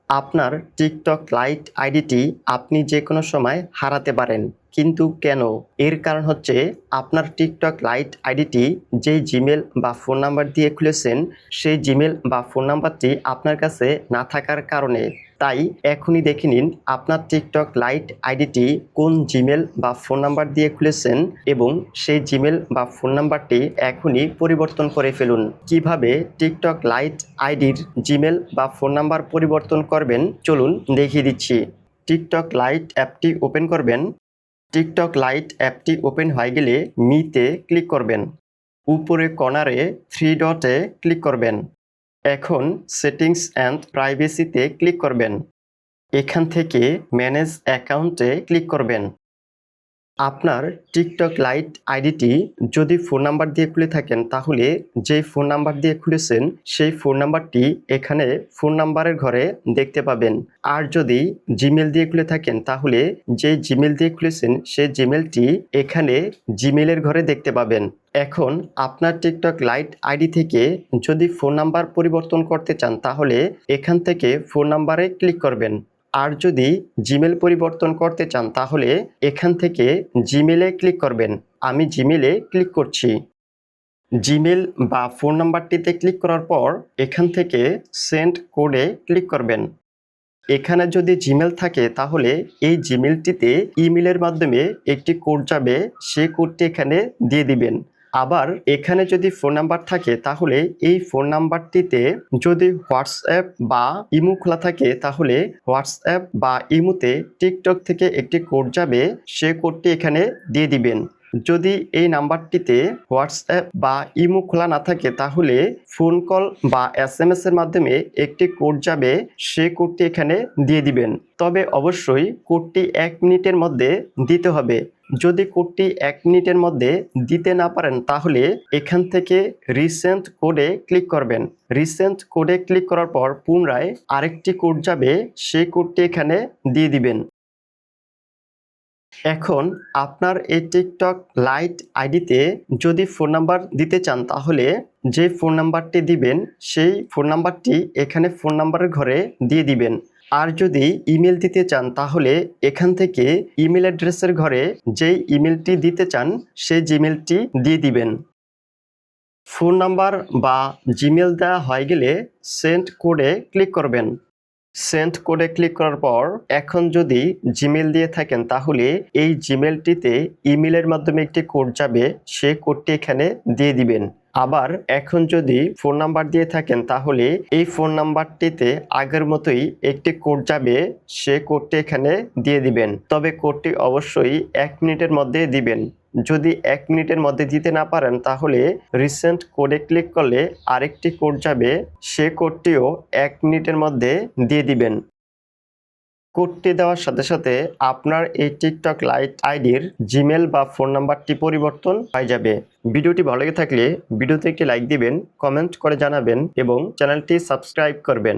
আপনার TikTok light আইডিটি আপনি যে কোনো সময় হারাতে পারেন, কিন্তু কেন? এর কারণ হচ্ছে আপনার টিকটক লাইট আইডিটি যেই জিমেল বা ফোন নাম্বার দিয়ে খুলেছেন সেই জিমেল বা ফোন নাম্বারটি আপনার কাছে না থাকার কারণে। তাই এখনই দেখে নিন আপনার টিকটক লাইট আইডিটি কোন জিমেল বা ফোন নাম্বার দিয়ে খুলেছেন এবং সেই জিমেল বা ফোন নাম্বারটি এখনই পরিবর্তন করে ফেলুন। কিভাবে টিকটক লাইট আইডির জিমেল বা ফোন নাম্বার পরিবর্তন করবেন চলুন দেখিয়ে দিচ্ছি। টিকটক লাইট অ্যাপটি ওপেন করবেন। টিকটক লাইট অ্যাপটি ওপেন হয়ে গেলে মিতে ক্লিক করবেন। উপরে কর্নারে 3 ডটে ক্লিক করবেন। এখন সেটিংস অ্যান্ড প্রাইভেসিতে ক্লিক করবেন। এখান থেকে ম্যানেজ অ্যাকাউন্টে ক্লিক করবেন। আপনার টিকটক লাইট আইডিটি যদি ফোন নাম্বার দিয়ে খুলে থাকেন তাহলে যে ফোন নাম্বার দিয়ে খুলেছেন সেই ফোন নাম্বারটি এখানে ফোন নাম্বারের ঘরে দেখতে পাবেন। আর যদি জিমেল দিয়ে খুলে থাকেন তাহলে যে জিমেল দিয়ে খুলেছেন সেই জিমেলটি এখানে জিমেলের ঘরে দেখতে পাবেন। এখন আপনার টিকটক লাইট আইডি থেকে যদি ফোন নাম্বার পরিবর্তন করতে চান তাহলে এখান থেকে ফোন নাম্বারে ক্লিক করবেন। আর যদি জিমেল পরিবর্তন করতে চান তাহলে এখান থেকে জিমেলে ক্লিক করবেন। আমি জিমেলে ক্লিক করছি। জিমেল বা ফোন নাম্বারটিতে ক্লিক করার পর এখান থেকে সেন্ড কোডে ক্লিক করবেন। এখানে যদি জিমেল থাকে তাহলে এই জিমেলটিতে ইমেলের মাধ্যমে একটি কোড যাবে, সেই কোডটি এখানে দিয়ে দিবেন। আবার এখানে যদি ফোন নাম্বার থাকে তাহলে এই ফোন নাম্বারটিতে যদি হোয়াটসঅ্যাপ বা ইমো খোলা থাকে তাহলে হোয়াটসঅ্যাপ বা ইমোতে টিকটক থেকে একটি কোড যাবে, সে কোডটি এখানে দিয়ে দিবেন। যদি এই নাম্বারটিতে হোয়াটসঅ্যাপ বা ইমো খোলা না থাকে তাহলে ফোন কল বা SMS এর মাধ্যমে একটি কোড যাবে, সে কোডটি এখানে দিয়ে দিবেন। তবে অবশ্যই কোডটি 1 মিনিটের মধ্যে দিতে হবে। যদি কোডটি 1 মিনিটের মধ্যে দিতে না পারেন তাহলে এখান থেকে রিসেন্ট কোডে ক্লিক করবেন। রিসেন্ট কোডে ক্লিক করার পর পুনরায় আরেকটি কোড যাবে, সেই কোডটি এখানে দিয়ে দিবেন। এখন আপনার এই টিকটক লাইট আইডিতে যদি ফোন নাম্বার দিতে চান তাহলে যে ফোন নাম্বারটি দিবেন সেই ফোন নাম্বারটি এখানে ফোন নাম্বারের ঘরে দিয়ে দিবেন। আর যদি ইমেল দিতে চান তাহলে এখান থেকে ইমেল অ্যাড্রেসের ঘরে যেই ইমেলটি দিতে চান সেই জিমেলটি দিয়ে দিবেন। ফোন নাম্বার বা জিমেল দেওয়া হয়ে গেলে সেন্ড কোডে ক্লিক করবেন। সেন্ড কোডে ক্লিক করার পর এখন যদি জিমেল দিয়ে থাকেন তাহলে এই জিমেলটিতে ইমেলের মাধ্যমে একটি কোড যাবে, সেই কোডটি এখানে দিয়ে দিবেন। আবার এখন যদি ফোন নাম্বার দিয়ে থাকেন তাহলে এই ফোন নাম্বারটিতে আগের মতোই একটি কোড যাবে, সে কোডটি এখানে দিয়ে দিবেন। তবে কোডটি অবশ্যই 1 মিনিটের মধ্যে দিবেন। যদি 1 মিনিটের মধ্যে দিতে না পারেন তাহলে রিসেন্ট কোডে ক্লিক করলে আরেকটি কোড যাবে, সে কোডটিও 1 মিনিটের মধ্যে দিয়ে দিবেন। কোডটি দেওয়ার সাথে সাথে আপনার এই টিকটক লাইট আইডির জিমেল বা ফোন নাম্বারটি পরিবর্তন হয়ে যাবে। ভিডিওটি ভালো লেগে থাকলে ভিডিওতে একটি লাইক দিবেন, কমেন্ট করে জানাবেন এবং চ্যানেলটি সাবস্ক্রাইব করবেন।